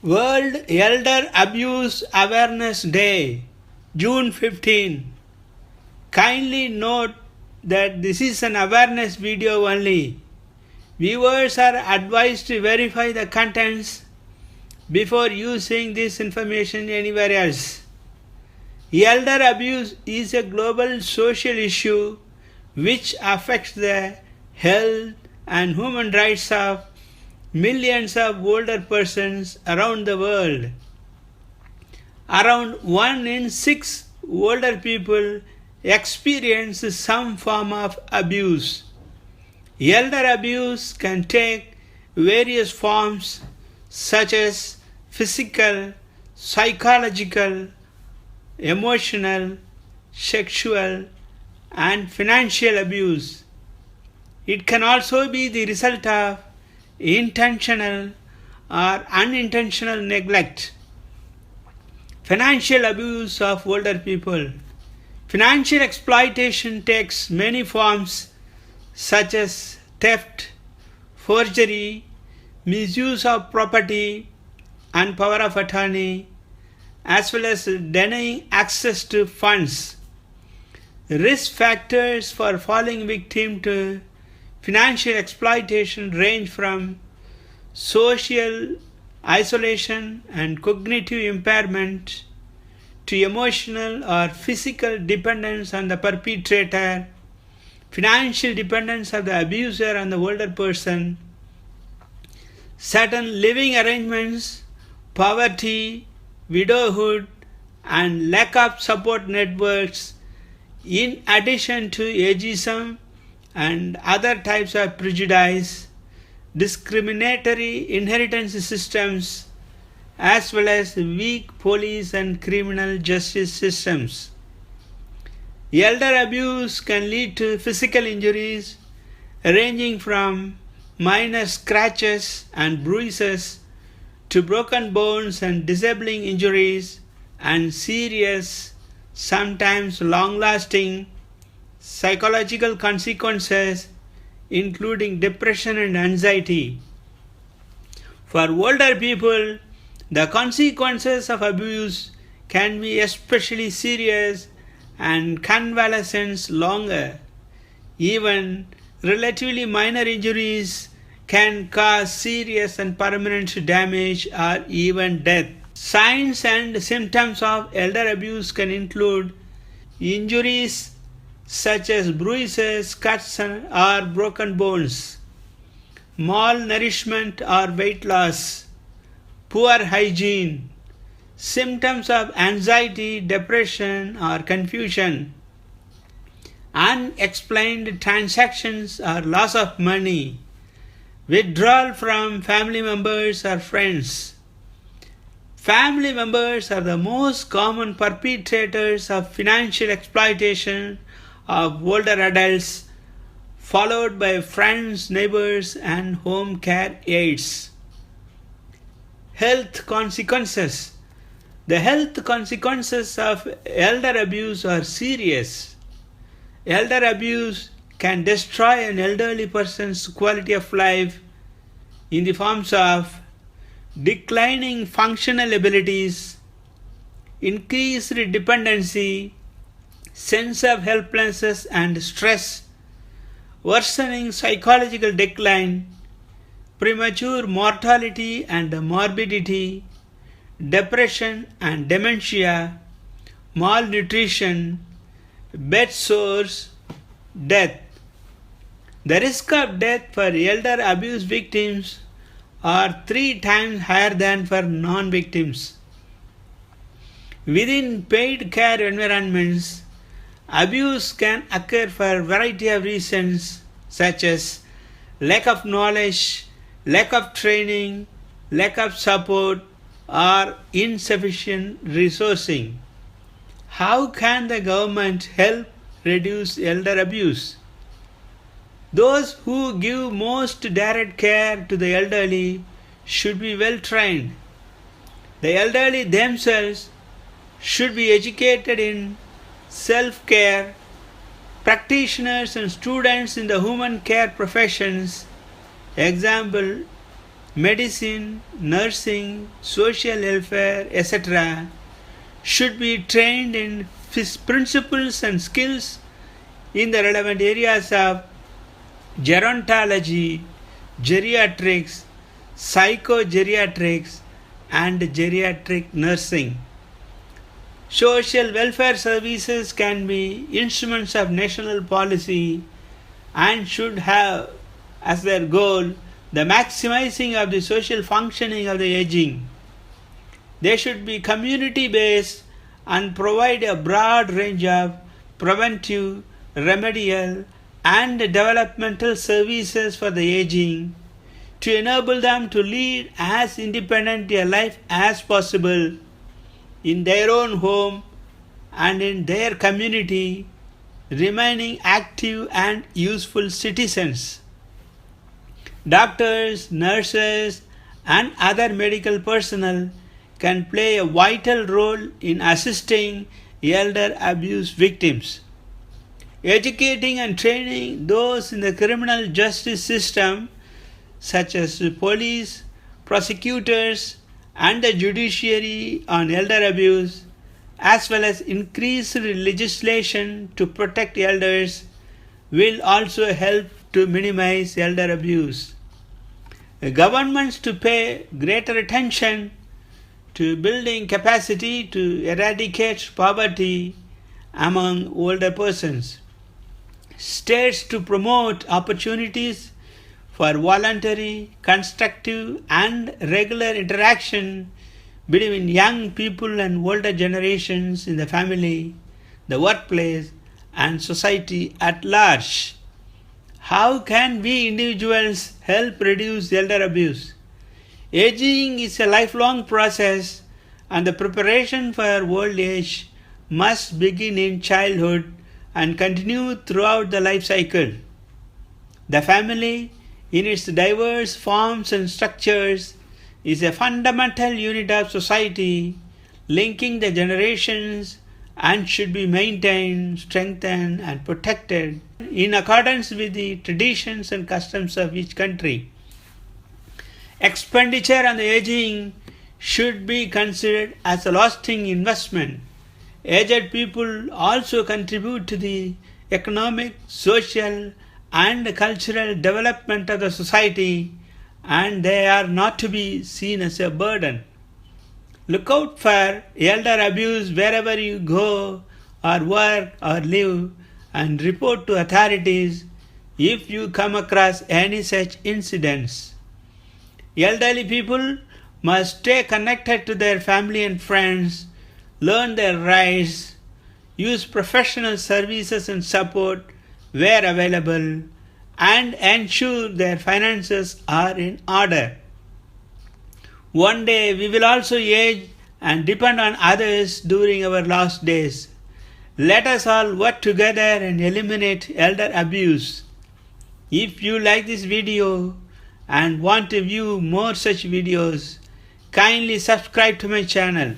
World Elder Abuse Awareness Day, June 15. Kindly note that this is an awareness video only. Viewers are advised to verify the contents before using this information anywhere else. Elder abuse is a global social issue which affects the health and human rights of millions of older persons around the world. Around 1 in 6 older people experience some form of abuse. Elder abuse can take various forms such as physical, psychological, emotional, sexual, and financial abuse. It can also be the result of intentional or unintentional neglect. Financial abuse of older people. Financial exploitation takes many forms such as theft, forgery, misuse of property and power of attorney, as well as denying access to funds. Risk factors for falling victim to financial exploitation range from social isolation and cognitive impairment to emotional or physical dependence on the perpetrator, financial dependence of the abuser on the older person, certain living arrangements, poverty, widowhood, and lack of support networks, in addition to ageism and other types of prejudice, discriminatory inheritance systems, as well as weak police and criminal justice systems. Elder abuse can lead to physical injuries ranging from minor scratches and bruises to broken bones and disabling injuries and serious, sometimes long-lasting psychological consequences, including depression and anxiety. For older people, the consequences of abuse can be especially serious and convalescence longer. Even relatively minor injuries can cause serious and permanent damage or even death. Signs and symptoms of elder abuse can include injuries such as bruises, cuts, or broken bones, malnourishment or weight loss, poor hygiene, symptoms of anxiety, depression, or confusion, unexplained transactions or loss of money, withdrawal from family members or friends. Family members are the most common perpetrators of financial exploitation of older adults, followed by friends, neighbors, and home care aides. Health consequences. The health consequences of elder abuse are serious. Elder abuse can destroy an elderly person's quality of life in the forms of declining functional abilities, increased dependency, sense of helplessness and stress, worsening psychological decline, premature mortality and morbidity, depression and dementia, malnutrition, bed sores, death. The risk of death for elder abuse victims are 3 times higher than for non-victims. Within paid care environments, abuse can occur for a variety of reasons such as lack of knowledge, lack of training, lack of support, or insufficient resourcing. How can the government help reduce elder abuse? Those who give most direct care to the elderly should be well trained. The elderly themselves should be educated in self-care. Practitioners and students in the human care professions, example, medicine, nursing, social welfare, etc., should be trained in principles and skills in the relevant areas of gerontology, geriatrics, psychogeriatrics, and geriatric nursing. Social welfare services can be instruments of national policy and should have as their goal the maximizing of the social functioning of the aging. They should be community-based and provide a broad range of preventive, remedial, and developmental services for the aging to enable them to lead as independent a life as possible in their own home and in their community, remaining active and useful citizens. Doctors, nurses, and other medical personnel can play a vital role in assisting elder abuse victims. Educating and training those in the criminal justice system, such as the police, prosecutors, and the judiciary on elder abuse, as well as increased legislation to protect elders, will also help to minimize elder abuse. Governments to pay greater attention to building capacity to eradicate poverty among older persons. States to promote opportunities for voluntary, constructive, and regular interaction between young people and older generations in the family, the workplace, and society at large. How can we individuals help reduce elder abuse? Aging is a lifelong process, and the preparation for old age must begin in childhood and continue throughout the life cycle. The family, in its diverse forms and structures, is a fundamental unit of society, linking the generations, and should be maintained, strengthened, and protected in accordance with the traditions and customs of each country. Expenditure on the aging should be considered as a lasting investment. Aged people also contribute to the economic, social, and cultural development of the society, and they are not to be seen as a burden. Look out for elder abuse wherever you go or work or live, and report to authorities if you come across any such incidents. Elderly people must stay connected to their family and friends, learn their rights, use professional services and support where available, and ensure their finances are in order. One day we will also age and depend on others during our last days. Let us all work together and eliminate elder abuse. If you like this video and want to view more such videos, kindly subscribe to my channel.